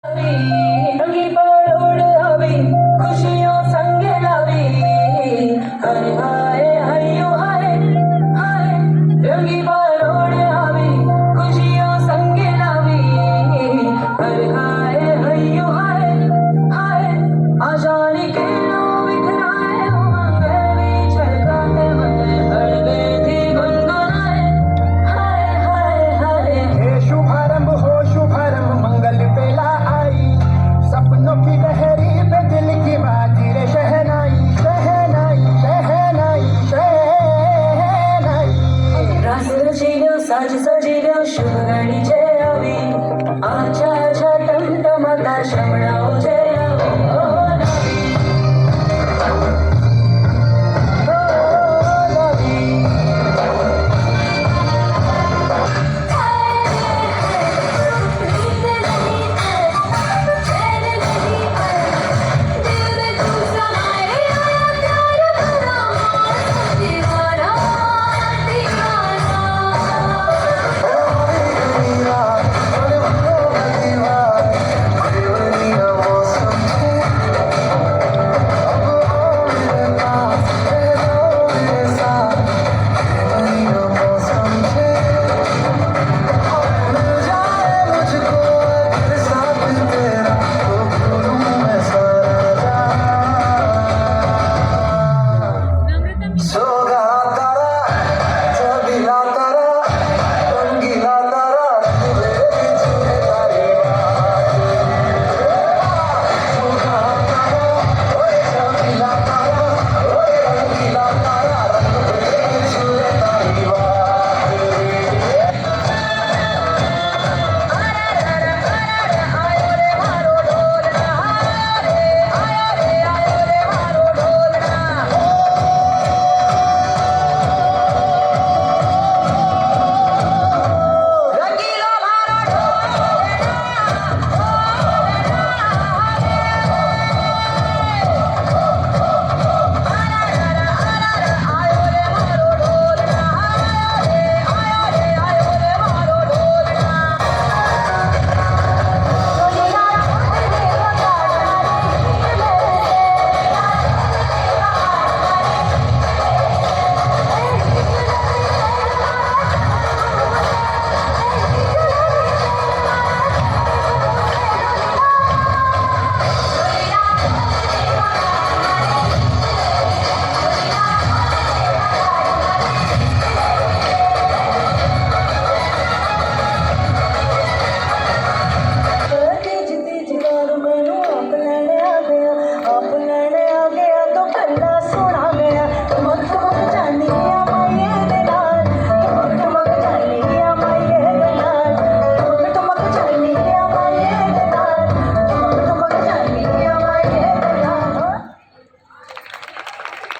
रंगी परोड़ आवी खुशियों संगे लावी हाय हाय हयो हाय हाय रंगी परोड़ आवी खुशियों संगे लावी हाय हाय हयो हाय हाय आजानी के लो बिखराए उमंगे भी छलकाते मन हड़बे थी गुनगुनाए हाय हाय हाय हे शुभारंभ हो शुभारंभ मंगल बेला आई सपनों की लहरी पे दिल की बाजी रे शहनाई शहनाई शहनाई शहनाई रास रचिलो साज सजिलो शुभ घडी जे आवी आछा आछा टमटमाता श्रवणा